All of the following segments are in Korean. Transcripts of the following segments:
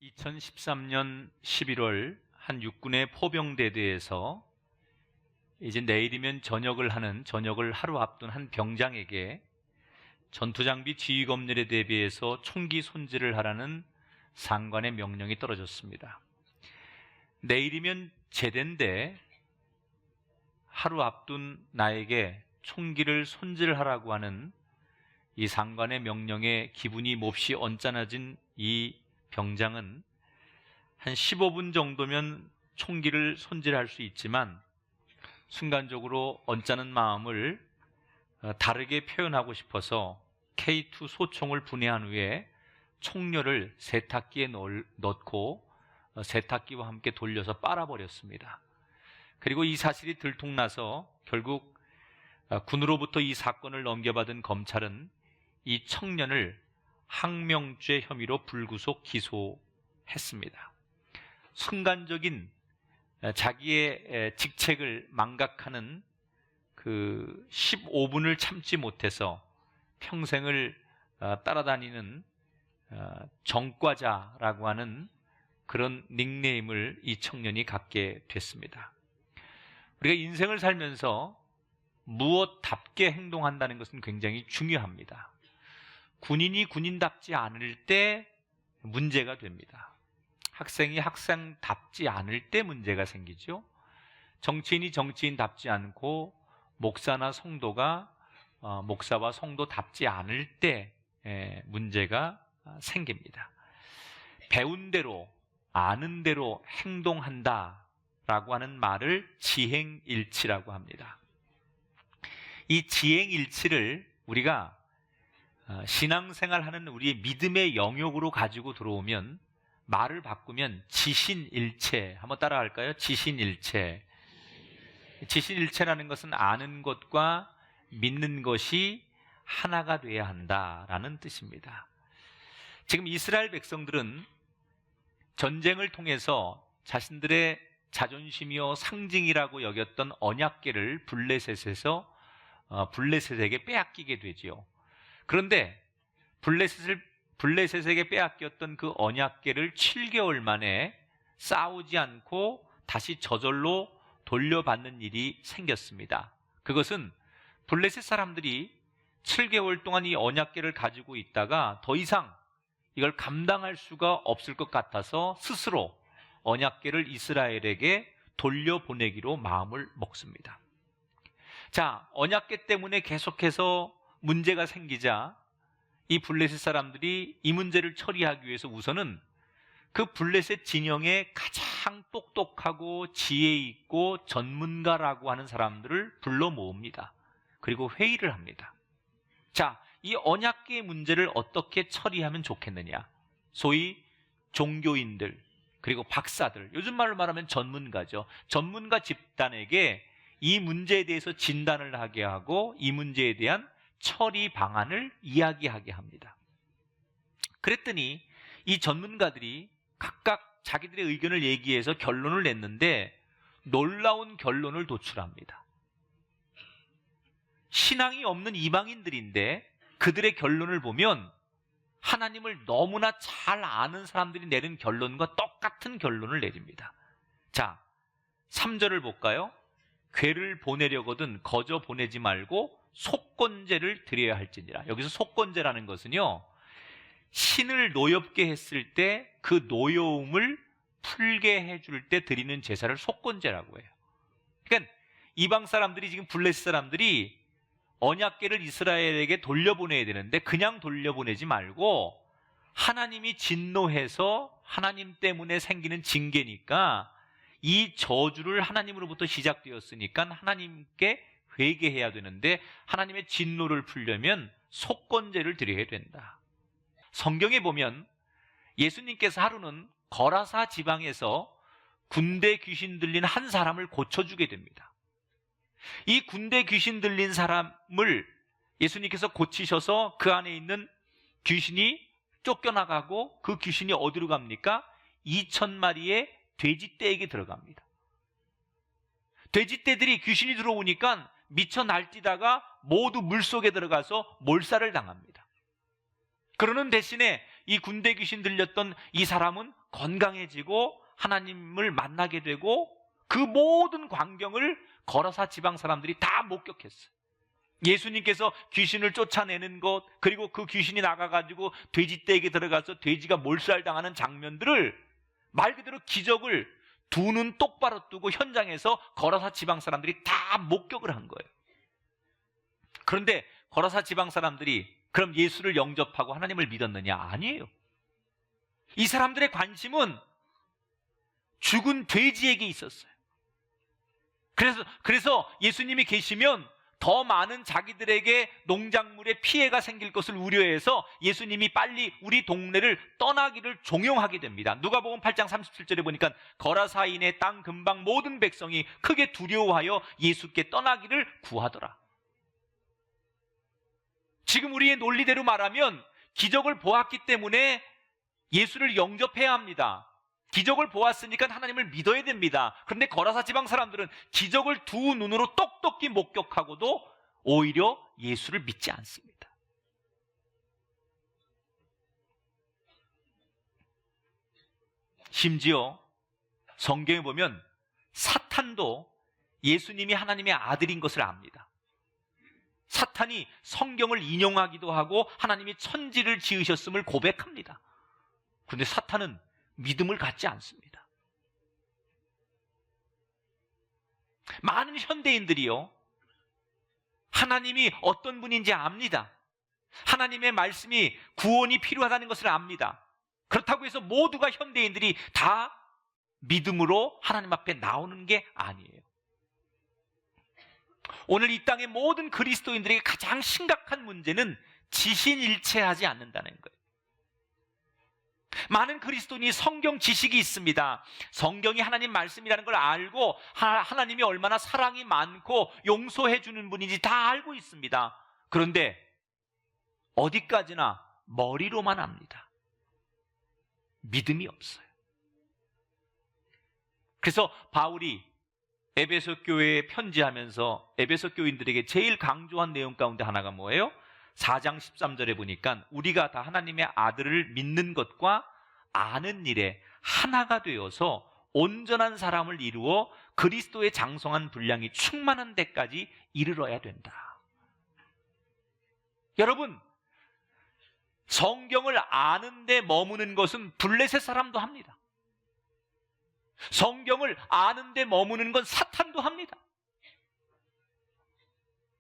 (2013년 11월) 한 육군의 포병대대에서 이제 내일이면 전역을 하루 앞둔 한 병장에게 전투장비 지휘검열에 대비해서 총기 손질을 하라는 상관의 명령이 떨어졌습니다. 내일이면 제대인데 하루 앞둔 나에게 총기를 손질하라고 하는 이 상관의 명령에 기분이 몹시 언짢아진 이 병장은 한 15분 정도면 총기를 손질할 수 있지만 순간적으로 언짢은 마음을 다르게 표현하고 싶어서 K2 소총을 분해한 후에 총열을 세탁기에 넣고 세탁기와 함께 돌려서 빨아버렸습니다. 그리고 이 사실이 들통나서 결국 군으로부터 이 사건을 넘겨받은 검찰은 이 청년을 항명죄 혐의로 불구속 기소했습니다. 순간적인 자기의 직책을 망각하는 그 15분을 참지 못해서 평생을 따라다니는 정과자라고 하는 그런 닉네임을 이 청년이 갖게 됐습니다. 우리가 인생을 살면서 무엇답게 행동한다는 것은 굉장히 중요합니다. 군인이 군인답지 않을 때 문제가 됩니다. 학생이 학생답지 않을 때 문제가 생기죠. 정치인이 정치인답지 않고 목사나 성도가 목사와 성도답지 않을 때 문제가 생깁니다. 배운 대로 아는 대로 행동한다라고 하는 말을 지행일치라고 합니다. 이 지행일치를 우리가 신앙생활하는 우리의 믿음의 영역으로 가지고 들어오면 말을 바꾸면 지신일체, 한번 따라갈까요? 지신일체. 지신일체라는 것은 아는 것과 믿는 것이 하나가 돼야 한다라는 뜻입니다. 지금 이스라엘 백성들은 전쟁을 통해서 자신들의 자존심이요 상징이라고 여겼던 언약궤를 블레셋에게 빼앗기게 되지요. 그런데 블레셋에게 빼앗겼던 그 언약궤를 7개월 만에 싸우지 않고 다시 저절로 돌려받는 일이 생겼습니다. 그것은 블레셋 사람들이 7개월 동안 이 언약궤를 가지고 있다가 더 이상 이걸 감당할 수가 없을 것 같아서 스스로 언약궤를 이스라엘에게 돌려보내기로 마음을 먹습니다. 자, 언약궤 때문에 계속해서 문제가 생기자 이 블레셋 사람들이 이 문제를 처리하기 위해서 우선은 그 블레셋 진영의 가장 똑똑하고 지혜 있고 전문가라고 하는 사람들을 불러 모읍니다. 그리고 회의를 합니다. 자, 이 언약궤의 문제를 어떻게 처리하면 좋겠느냐? 소위 종교인들 그리고 박사들, 요즘 말로 말하면 전문가죠. 전문가 집단에게 이 문제에 대해서 진단을 하게 하고 이 문제에 대한 처리 방안을 이야기하게 합니다. 그랬더니 이 전문가들이 각각 자기들의 의견을 얘기해서 결론을 냈는데 놀라운 결론을 도출합니다. 신앙이 없는 이방인들인데 그들의 결론을 보면 하나님을 너무나 잘 아는 사람들이 내린 결론과 똑같은 결론을 내립니다. 자, 3절을 볼까요? 궤를 보내려거든 거저 보내지 말고 속건제를 드려야 할지니라. 여기서 속건제라는 것은요, 신을 노엽게 했을 때 그 노여움을 풀게 해줄 때 드리는 제사를 속건제라고 해요. 그러니까 이방 사람들이, 지금 블레셋 사람들이 언약궤를 이스라엘에게 돌려보내야 되는데 그냥 돌려보내지 말고 하나님이 진노해서 하나님 때문에 생기는 징계니까 이 저주를 하나님으로부터 시작되었으니까 하나님께 회개해야 되는데 하나님의 진노를 풀려면 속건제를 드려야 된다. 성경에 보면 예수님께서 하루는 거라사 지방에서 군대 귀신 들린 한 사람을 고쳐주게 됩니다. 이 군대 귀신 들린 사람을 예수님께서 고치셔서 그 안에 있는 귀신이 쫓겨나가고 그 귀신이 어디로 갑니까? 2,000마리의 돼지떼에게 들어갑니다. 돼지떼들이 귀신이 들어오니까 미쳐 날뛰다가 모두 물속에 들어가서 몰살을 당합니다. 그러는 대신에 이 군대 귀신 들렸던 이 사람은 건강해지고 하나님을 만나게 되고 그 모든 광경을 거라사 지방 사람들이 다 목격했어요. 예수님께서 귀신을 쫓아내는 것, 그리고 그 귀신이 나가가지고 돼지떼에게 들어가서 돼지가 몰살당하는 장면들을 말 그대로 기적을 두 눈 똑바로 뜨고 현장에서 거라사 지방 사람들이 다 목격을 한 거예요. 그런데 거라사 지방 사람들이 그럼 예수를 영접하고 하나님을 믿었느냐? 아니에요. 이 사람들의 관심은 죽은 돼지에게 있었어요. 그래서 예수님이 계시면 더 많은 자기들에게 농작물에 피해가 생길 것을 우려해서 예수님이 빨리 우리 동네를 떠나기를 종용하게 됩니다. 누가복음 8장 37절에 보니까 거라사인의 땅 근방 모든 백성이 크게 두려워하여 예수께 떠나기를 구하더라. 지금 우리의 논리대로 말하면 기적을 보았기 때문에 예수를 영접해야 합니다. 기적을 보았으니까 하나님을 믿어야 됩니다. 그런데 거라사 지방 사람들은 기적을 두 눈으로 똑똑히 목격하고도 오히려 예수를 믿지 않습니다. 심지어 성경에 보면 사탄도 예수님이 하나님의 아들인 것을 압니다. 사탄이 성경을 인용하기도 하고 하나님이 천지를 지으셨음을 고백합니다. 그런데 사탄은 믿음을 갖지 않습니다. 많은 현대인들이요, 하나님이 어떤 분인지 압니다. 하나님의 말씀이 구원이 필요하다는 것을 압니다. 그렇다고 해서 모두가 현대인들이 다 믿음으로 하나님 앞에 나오는 게 아니에요. 오늘 이 땅의 모든 그리스도인들에게 가장 심각한 문제는 지신일체하지 않는다는 거예요. 많은 그리스도인이 성경 지식이 있습니다. 성경이 하나님 말씀이라는 걸 알고 하나님이 얼마나 사랑이 많고 용서해 주는 분인지 다 알고 있습니다. 그런데 어디까지나 머리로만 압니다. 믿음이 없어요. 그래서 바울이 에베소 교회에 편지하면서 에베소 교인들에게 제일 강조한 내용 가운데 하나가 뭐예요? 4장 13절에 보니까 우리가 다 하나님의 아들을 믿는 것과 아는 일에 하나가 되어서 온전한 사람을 이루어 그리스도의 장성한 분량이 충만한 데까지 이르러야 된다. 여러분, 성경을 아는 데 머무는 것은 블레셋 사람도 합니다. 성경을 아는 데 머무는 건 사탄도 합니다.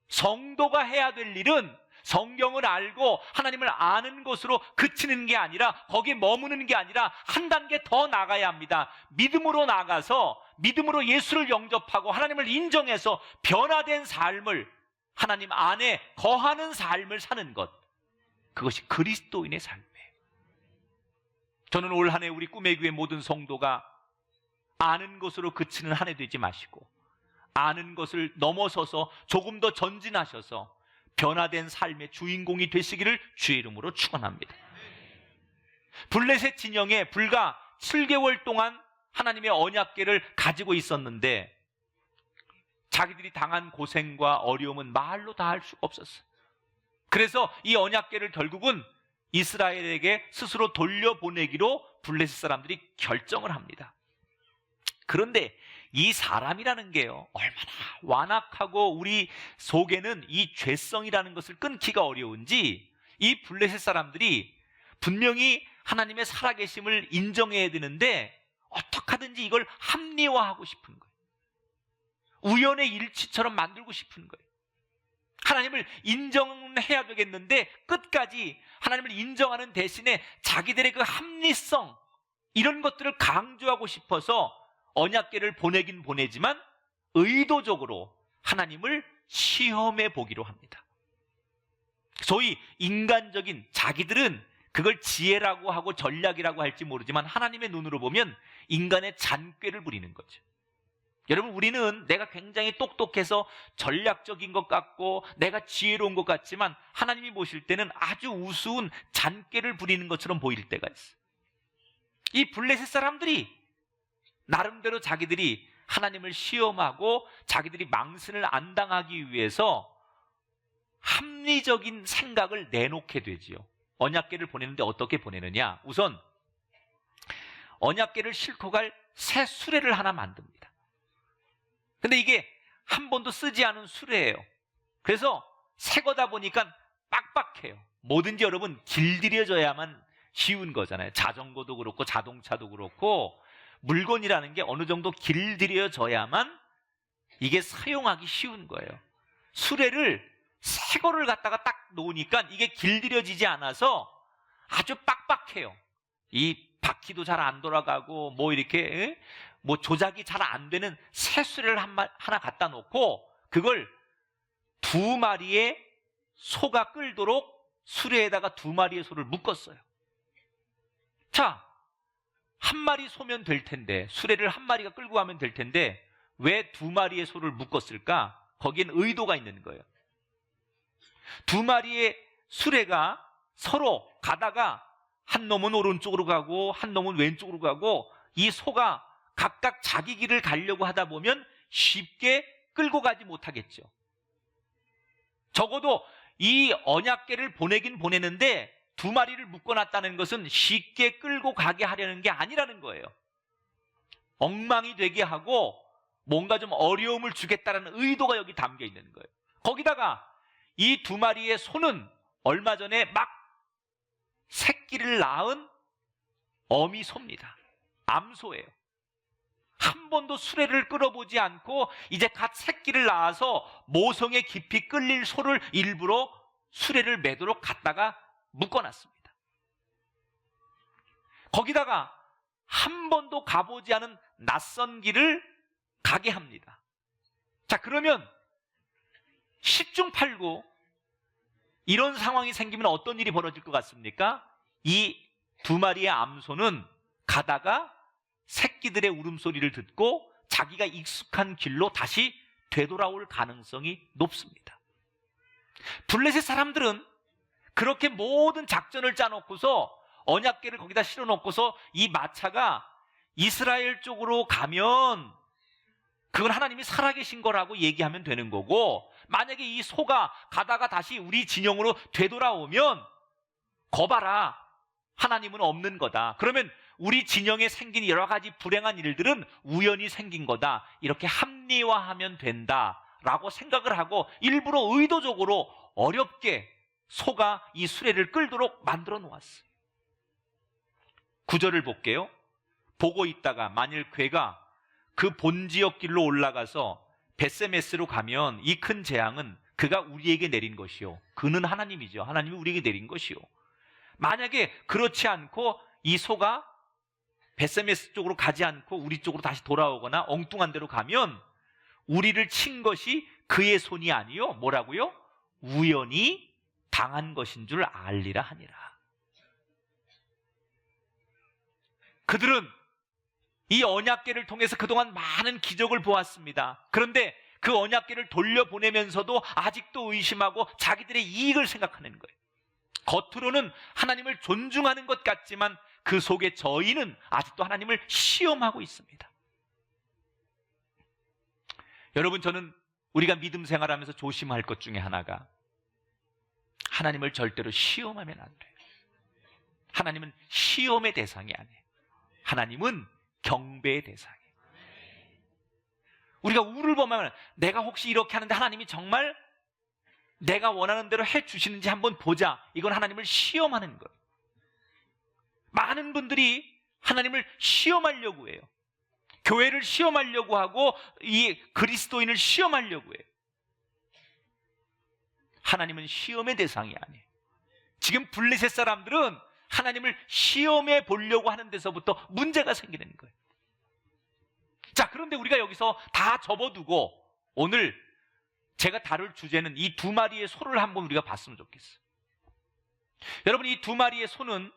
성도가 해야 될 일은 성경을 알고 하나님을 아는 것으로 그치는 게 아니라, 거기에 머무는 게 아니라 한 단계 더 나가야 합니다. 믿음으로 나가서 믿음으로 예수를 영접하고 하나님을 인정해서 변화된 삶을, 하나님 안에 거하는 삶을 사는 것, 그것이 그리스도인의 삶이에요. 저는 올 한 해 우리 꿈의 교회 모든 성도가 아는 것으로 그치는 한 해 되지 마시고 아는 것을 넘어서서 조금 더 전진하셔서 변화된 삶의 주인공이 되시기를 주의 이름으로 축원합니다. 블레셋 진영에 불과 7개월 동안 하나님의 언약궤를 가지고 있었는데 자기들이 당한 고생과 어려움은 말로 다 할 수가 없었어요. 그래서 이 언약궤를 결국은 이스라엘에게 스스로 돌려보내기로 블레셋 사람들이 결정을 합니다. 그런데 이 사람이라는 게요, 얼마나 완악하고 우리 속에는 이 죄성이라는 것을 끊기가 어려운지, 이 블레셋 사람들이 분명히 하나님의 살아계심을 인정해야 되는데 어떻게 하든지 이걸 합리화하고 싶은 거예요. 우연의 일치처럼 만들고 싶은 거예요. 하나님을 인정해야 되겠는데 끝까지 하나님을 인정하는 대신에 자기들의 그 합리성, 이런 것들을 강조하고 싶어서 언약궤를 보내긴 보내지만 의도적으로 하나님을 시험해 보기로 합니다. 소위 인간적인, 자기들은 그걸 지혜라고 하고 전략이라고 할지 모르지만 하나님의 눈으로 보면 인간의 잔꾀를 부리는 거죠. 여러분, 우리는 내가 굉장히 똑똑해서 전략적인 것 같고 내가 지혜로운 것 같지만 하나님이 보실 때는 아주 우스운 잔꾀를 부리는 것처럼 보일 때가 있어요. 이 블레셋 사람들이 나름대로 자기들이 하나님을 시험하고 자기들이 망신을 안 당하기 위해서 합리적인 생각을 내놓게 되지요. 언약궤를 보내는데 어떻게 보내느냐? 우선 언약궤를 싣고 갈 새 수레를 하나 만듭니다. 근데 이게 한 번도 쓰지 않은 수레예요. 그래서 새 거다 보니까 빡빡해요. 뭐든지 여러분 길들여져야만 쉬운 거잖아요. 자전거도 그렇고 자동차도 그렇고 물건이라는 게 어느 정도 길들여져야만 이게 사용하기 쉬운 거예요. 수레를 새 거를 갖다가 딱 놓으니까 이게 길들여지지 않아서 아주 빡빡해요. 이 바퀴도 잘 안 돌아가고 뭐 이렇게 뭐 조작이 잘 안 되는 새 수레를 하나 갖다 놓고 그걸 2마리의 소가 끌도록 수레에다가 2마리의 소를 묶었어요. 자, 1마리 소면 될 텐데, 수레를 1마리가 끌고 가면 될 텐데 왜 2마리의 소를 묶었을까? 거기엔 의도가 있는 거예요. 2마리의 수레가 서로 가다가 한 놈은 오른쪽으로 가고 한 놈은 왼쪽으로 가고 이 소가 각각 자기 길을 가려고 하다 보면 쉽게 끌고 가지 못하겠죠. 적어도 이 언약궤를 보내긴 보내는데 2마리를 묶어놨다는 것은 쉽게 끌고 가게 하려는 게 아니라는 거예요. 엉망이 되게 하고 뭔가 좀 어려움을 주겠다는 의도가 여기 담겨 있는 거예요. 거기다가 이 2마리의 소는 얼마 전에 막 새끼를 낳은 어미소입니다. 암소예요. 한 번도 수레를 끌어보지 않고 이제 갓 새끼를 낳아서 모성에 깊이 끌릴 소를 일부러 수레를 매도록 갖다가 묶어놨습니다. 거기다가 한 번도 가보지 않은 낯선 길을 가게 합니다. 자, 그러면 10중 8구 이런 상황이 생기면 어떤 일이 벌어질 것 같습니까? 이 2마리의 암소는 가다가 새끼들의 울음소리를 듣고 자기가 익숙한 길로 다시 되돌아올 가능성이 높습니다. 블레셋 사람들은 그렇게 모든 작전을 짜놓고서 언약궤를 거기다 실어놓고서 이 마차가 이스라엘 쪽으로 가면 그건 하나님이 살아계신 거라고 얘기하면 되는 거고, 만약에 이 소가 가다가 다시 우리 진영으로 되돌아오면 거봐라, 하나님은 없는 거다. 그러면 우리 진영에 생긴 여러 가지 불행한 일들은 우연히 생긴 거다. 이렇게 합리화하면 된다라고 생각을 하고 일부러 의도적으로 어렵게 소가 이 수레를 끌도록 만들어 놓았어요. 9절을 볼게요. 보고 있다가 만일 괴가 그 본지역 길로 올라가서 벳세메스로 가면 이 큰 재앙은 그가 우리에게 내린 것이요. 그는 하나님이죠. 하나님이 우리에게 내린 것이요. 만약에 그렇지 않고 이 소가 벳세메스 쪽으로 가지 않고 우리 쪽으로 다시 돌아오거나 엉뚱한 데로 가면 우리를 친 것이 그의 손이 아니요. 뭐라고요? 우연히 당한 것인 줄 알리라 하니라. 그들은 이 언약궤를 통해서 그동안 많은 기적을 보았습니다. 그런데 그 언약궤를 돌려보내면서도 아직도 의심하고 자기들의 이익을 생각하는 거예요. 겉으로는 하나님을 존중하는 것 같지만 그 속에 저희는 아직도 하나님을 시험하고 있습니다. 여러분, 저는 우리가 믿음 생활하면서 조심할 것 중에 하나가 하나님을 절대로 시험하면 안 돼요. 하나님은 시험의 대상이 아니에요. 하나님은 경배의 대상이에요. 우리가 우를 범하면 내가 혹시 이렇게 하는데 하나님이 정말 내가 원하는 대로 해주시는지 한번 보자. 이건 하나님을 시험하는 거예요. 많은 분들이 하나님을 시험하려고 해요. 교회를 시험하려고 하고 이 그리스도인을 시험하려고 해요. 하나님은 시험의 대상이 아니에요. 지금 블레셋 사람들은 하나님을 시험해 보려고 하는 데서부터 문제가 생기는 거예요. 자, 그런데 우리가 여기서 다 접어두고 오늘 제가 다룰 주제는 이 2마리의 소를 한번 우리가 봤으면 좋겠어요. 여러분, 이 2마리의 소는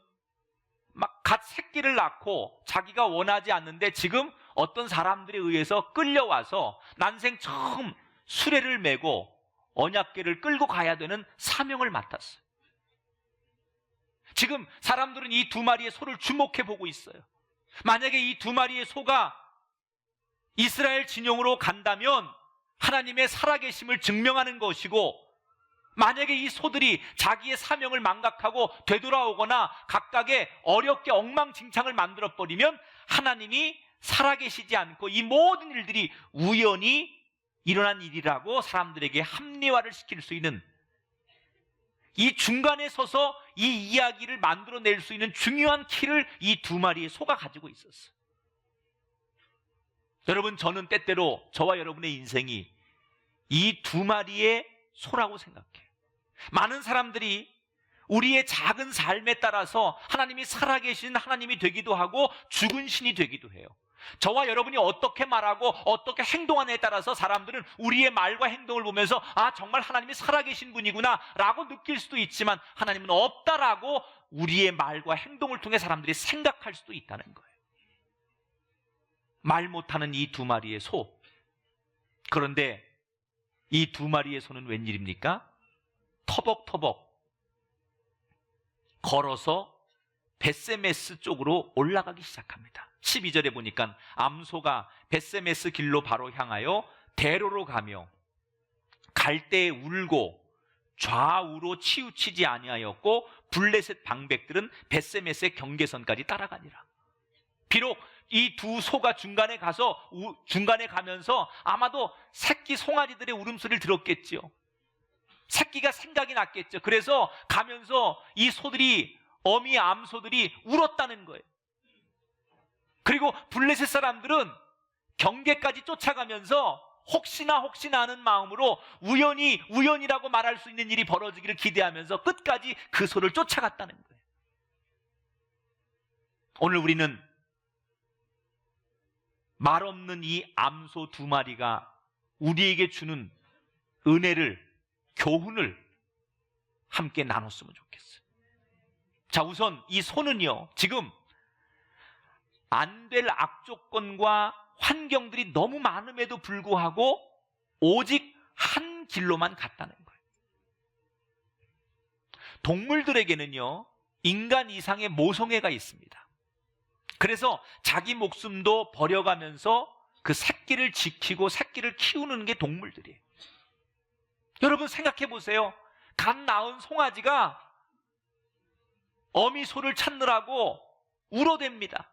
막 갓 새끼를 낳고 자기가 원하지 않는데 지금 어떤 사람들에 의해서 끌려와서 난생 처음 수레를 메고 언약궤를 끌고 가야 되는 사명을 맡았어요. 지금 사람들은 이 2마리의 소를 주목해 보고 있어요. 만약에 이 2마리의 소가 이스라엘 진영으로 간다면 하나님의 살아계심을 증명하는 것이고, 만약에 이 소들이 자기의 사명을 망각하고 되돌아오거나 각각의 어렵게 엉망진창을 만들어버리면 하나님이 살아계시지 않고 이 모든 일들이 우연히 일어난 일이라고 사람들에게 합리화를 시킬 수 있는, 이 중간에 서서 이 이야기를 만들어낼 수 있는 중요한 키를 이 두 마리의 소가 가지고 있었어요. 여러분, 저는 때때로 저와 여러분의 인생이 이 두 마리의 소라고 생각해요. 많은 사람들이 우리의 작은 삶에 따라서 하나님이 살아계신 하나님이 되기도 하고 죽은 신이 되기도 해요. 저와 여러분이 어떻게 말하고 어떻게 행동하느냐에 따라서 사람들은 우리의 말과 행동을 보면서 아, 정말 하나님이 살아계신 분이구나 라고 느낄 수도 있지만, 하나님은 없다라고 우리의 말과 행동을 통해 사람들이 생각할 수도 있다는 거예요. 말 못하는 이 두 마리의 소. 그런데 이 두 마리의 소는 웬일입니까? 터벅터벅 걸어서 벳세메스 쪽으로 올라가기 시작합니다. 12절에 보니까 암소가 벳세메스 길로 바로 향하여 대로로 가며 갈 때에 울고 좌우로 치우치지 아니하였고 블레셋 방백들은 벳세메스의 경계선까지 따라가니라. 비록 이 두 소가 중간에 가면서 아마도 새끼 송아지들의 울음소리를 들었겠지요. 새끼가 생각이 났겠죠. 그래서 가면서 이 소들이, 어미 암소들이 울었다는 거예요. 그리고 블레셋 사람들은 경계까지 쫓아가면서 혹시나 하는 마음으로 우연이라고 말할 수 있는 일이 벌어지기를 기대하면서 끝까지 그 소를 쫓아갔다는 거예요. 오늘 우리는 말 없는 이 암소 두 마리가 우리에게 주는 은혜를, 교훈을 함께 나눴으면 좋겠어요. 자, 우선 이 소는요, 지금 안 될 악조건과 환경들이 너무 많음에도 불구하고 오직 한 길로만 갔다는 거예요. 동물들에게는요, 인간 이상의 모성애가 있습니다. 그래서 자기 목숨도 버려가면서 그 새끼를 지키고 새끼를 키우는 게 동물들이에요. 여러분 생각해 보세요. 갓 낳은 송아지가 어미 소를 찾느라고 울어댑니다.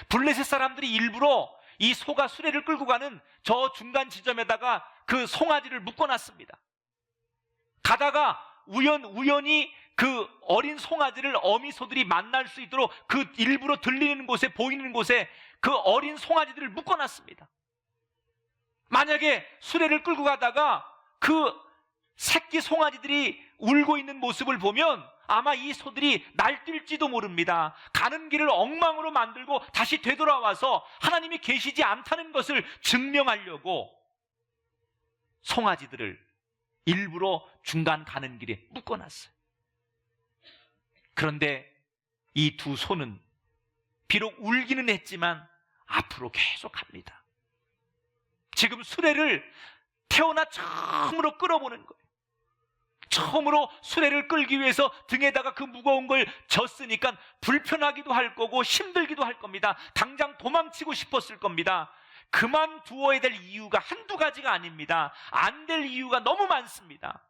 블레셋 사람들이 일부러 이 소가 수레를 끌고 가는 저 중간 지점에다가 그 송아지를 묶어놨습니다. 가다가 우연히 그 어린 송아지를 어미 소들이 만날 수 있도록 그 일부러 들리는 곳에, 보이는 곳에 그 어린 송아지들을 묶어놨습니다. 만약에 수레를 끌고 가다가 그 새끼 송아지들이 울고 있는 모습을 보면 아마 이 소들이 날뛸지도 모릅니다. 가는 길을 엉망으로 만들고 다시 되돌아와서 하나님이 계시지 않다는 것을 증명하려고 송아지들을 일부러 중간 가는 길에 묶어놨어요. 그런데 이 두 소는 비록 울기는 했지만 앞으로 계속 갑니다. 지금 수레를 태어나 처음으로 끌어보는 거예요. 처음으로 수레를 끌기 위해서 등에다가 그 무거운 걸 졌으니까 불편하기도 할 거고 힘들기도 할 겁니다. 당장 도망치고 싶었을 겁니다. 그만두어야 될 이유가 한두 가지가 아닙니다. 안 될 이유가 너무 많습니다.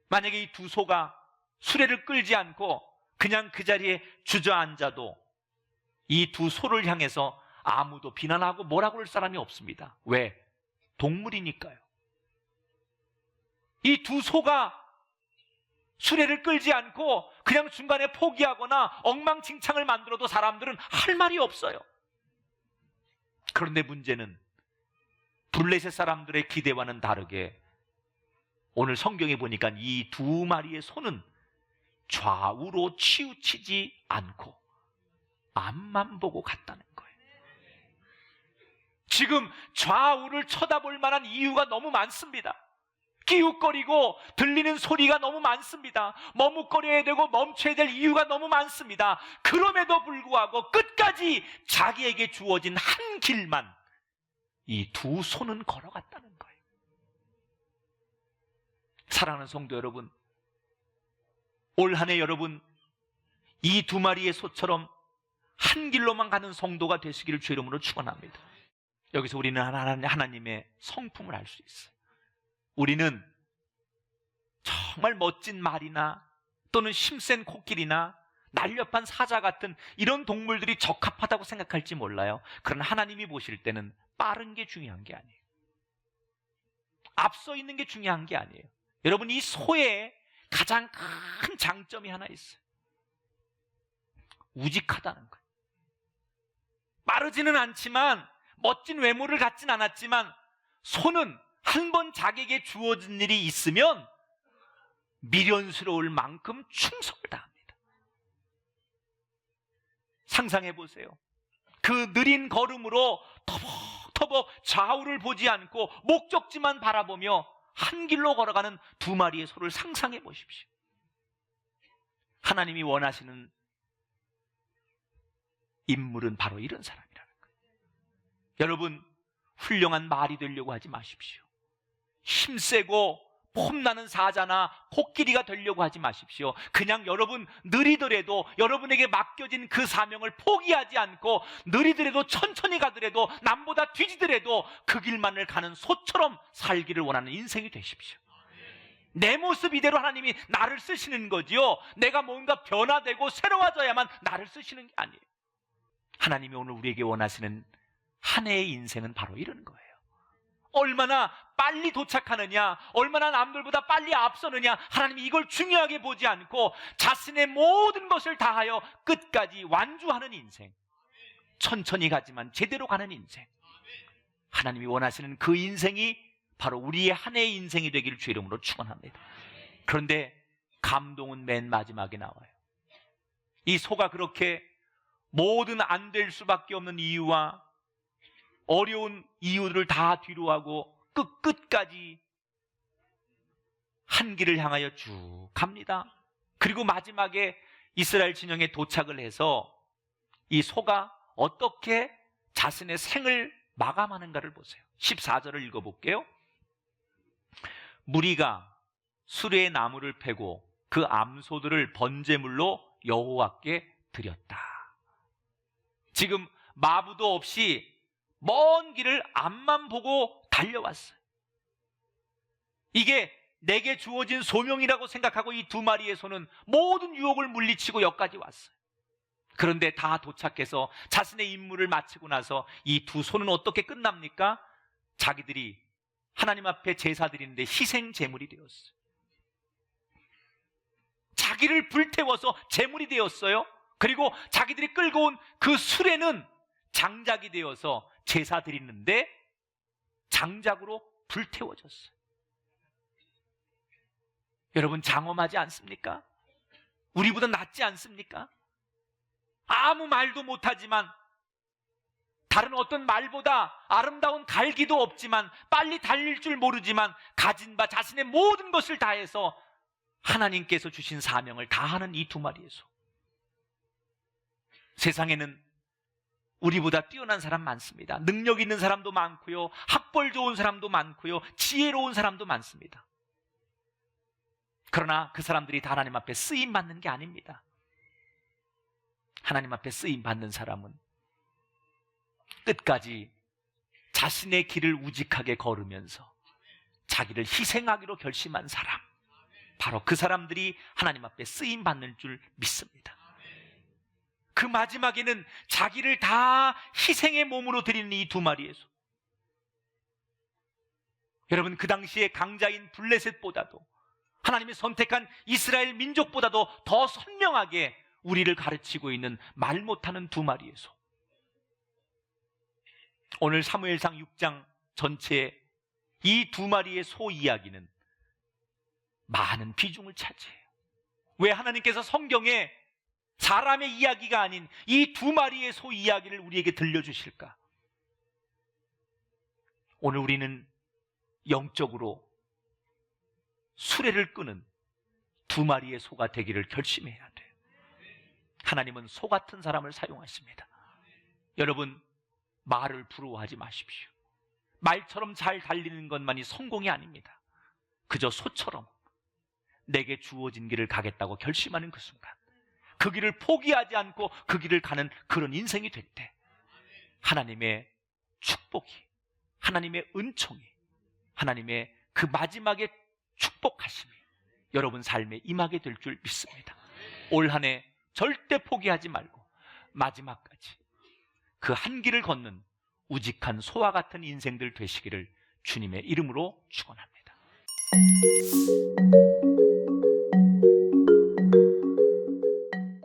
만약에 이 두 소가 수레를 끌지 않고 그냥 그 자리에 주저앉아도 이 두 소를 향해서 아무도 비난하고 뭐라고 할 사람이 없습니다. 왜? 동물이니까요. 이 두 소가 수레를 끌지 않고 그냥 중간에 포기하거나 엉망진창을 만들어도 사람들은 할 말이 없어요. 그런데 문제는 블레셋 사람들의 기대와는 다르게 오늘 성경에 보니까 이 두 마리의 소는 좌우로 치우치지 않고 앞만 보고 갔다는 거예요. 지금 좌우를 쳐다볼 만한 이유가 너무 많습니다. 끼웃거리고 들리는 소리가 너무 많습니다. 머뭇거려야 되고 멈춰야 될 이유가 너무 많습니다. 그럼에도 불구하고 끝까지 자기에게 주어진 한 길만 이 두 손은 걸어갔다는 거예요. 사랑하는 성도 여러분, 올 한 해 여러분 이 두 마리의 소처럼 한 길로만 가는 성도가 되시기를 주 이름으로 축원합니다. 여기서 우리는 하나님의 성품을 알 수 있어요. 우리는 정말 멋진 말이나 또는 힘센 코끼리나 날렵한 사자 같은 이런 동물들이 적합하다고 생각할지 몰라요. 그러나 하나님이 보실 때는 빠른 게 중요한 게 아니에요. 앞서 있는 게 중요한 게 아니에요. 여러분, 이 소의 가장 큰 장점이 하나 있어요. 우직하다는 거예요. 빠르지는 않지만, 멋진 외모를 갖진 않았지만, 소는 한 번 자기에게 주어진 일이 있으면 미련스러울 만큼 충성을 다합니다. 상상해 보세요. 그 느린 걸음으로 터벅터벅 좌우를 보지 않고 목적지만 바라보며 한 길로 걸어가는 두 마리의 소를 상상해 보십시오. 하나님이 원하시는 인물은 바로 이런 사람이라는 거예요. 여러분, 훌륭한 말이 되려고 하지 마십시오. 힘세고 폼나는 사자나 코끼리가 되려고 하지 마십시오. 그냥 여러분 느리더라도 여러분에게 맡겨진 그 사명을 포기하지 않고, 느리더라도 천천히 가더라도 남보다 뒤지더라도 그 길만을 가는 소처럼 살기를 원하는 인생이 되십시오. 내 모습 이대로 하나님이 나를 쓰시는 거지요. 내가 뭔가 변화되고 새로워져야만 나를 쓰시는 게 아니에요. 하나님이 오늘 우리에게 원하시는 한 해의 인생은 바로 이런 거예요. 얼마나 빨리 도착하느냐, 얼마나 남들보다 빨리 앞서느냐, 하나님이 이걸 중요하게 보지 않고 자신의 모든 것을 다하여 끝까지 완주하는 인생, 천천히 가지만 제대로 가는 인생, 하나님이 원하시는 그 인생이 바로 우리의 한 해의 인생이 되기를 주 이름으로 축원합니다. 그런데 감동은 맨 마지막에 나와요. 이 소가 그렇게 모든 안 될 수밖에 없는 이유와 어려운 이유들을 다 뒤로하고 끝까지 한 길을 향하여 쭉 갑니다. 그리고 마지막에 이스라엘 진영에 도착을 해서 이 소가 어떻게 자신의 생을 마감하는가를 보세요. 14절을 읽어볼게요. 무리가 수레의 나무를 패고 그 암소들을 번제물로 여호와께 드렸다. 지금 마부도 없이 먼 길을 앞만 보고 달려왔어요. 이게 내게 주어진 소명이라고 생각하고 이 두 마리의 소는 모든 유혹을 물리치고 여기까지 왔어요. 그런데 다 도착해서 자신의 임무를 마치고 나서 이 두 소는 어떻게 끝납니까? 자기들이 하나님 앞에 제사 드리는데 희생 제물이 되었어요. 자기를 불태워서 제물이 되었어요. 그리고 자기들이 끌고 온 그 수레는 장작이 되어서 제사 드리는데 장작으로 불태워졌어요. 여러분, 장엄하지 않습니까? 우리보다 낫지 않습니까? 아무 말도 못하지만, 다른 어떤 말보다 아름다운 갈기도 없지만, 빨리 달릴 줄 모르지만 가진 바 자신의 모든 것을 다해서 하나님께서 주신 사명을 다하는 이 두 마리의 소. 세상에는 우리보다 뛰어난 사람 많습니다. 능력 있는 사람도 많고요, 학벌 좋은 사람도 많고요, 지혜로운 사람도 많습니다. 그러나 그 사람들이 다 하나님 앞에 쓰임 받는 게 아닙니다. 하나님 앞에 쓰임 받는 사람은 끝까지 자신의 길을 우직하게 걸으면서 자기를 희생하기로 결심한 사람, 바로 그 사람들이 하나님 앞에 쓰임 받는 줄 믿습니다. 그 마지막에는 자기를 다 희생의 몸으로 드리는 이 두 마리의 소. 여러분, 그 당시에 강자인 블레셋보다도, 하나님이 선택한 이스라엘 민족보다도 더 선명하게 우리를 가르치고 있는 말 못하는 두 마리의 소. 오늘 사무엘상 6장 전체에 이 두 마리의 소 이야기는 많은 비중을 차지해요. 왜 하나님께서 성경에 사람의 이야기가 아닌 이 두 마리의 소 이야기를 우리에게 들려주실까? 오늘 우리는 영적으로 수레를 끄는 두 마리의 소가 되기를 결심해야 돼요. 하나님은 소 같은 사람을 사용하십니다. 여러분, 말을 부러워하지 마십시오. 말처럼 잘 달리는 것만이 성공이 아닙니다. 그저 소처럼 내게 주어진 길을 가겠다고 결심하는 그 순간, 그 길을 포기하지 않고 그 길을 가는 그런 인생이 됐대. 하나님의 축복이, 하나님의 은총이, 하나님의 그 마지막에 축복하심이 여러분 삶에 임하게 될 줄 믿습니다. 올 한 해 절대 포기하지 말고 마지막까지 그 한 길을 걷는 우직한 소와 같은 인생들 되시기를 주님의 이름으로 축원합니다.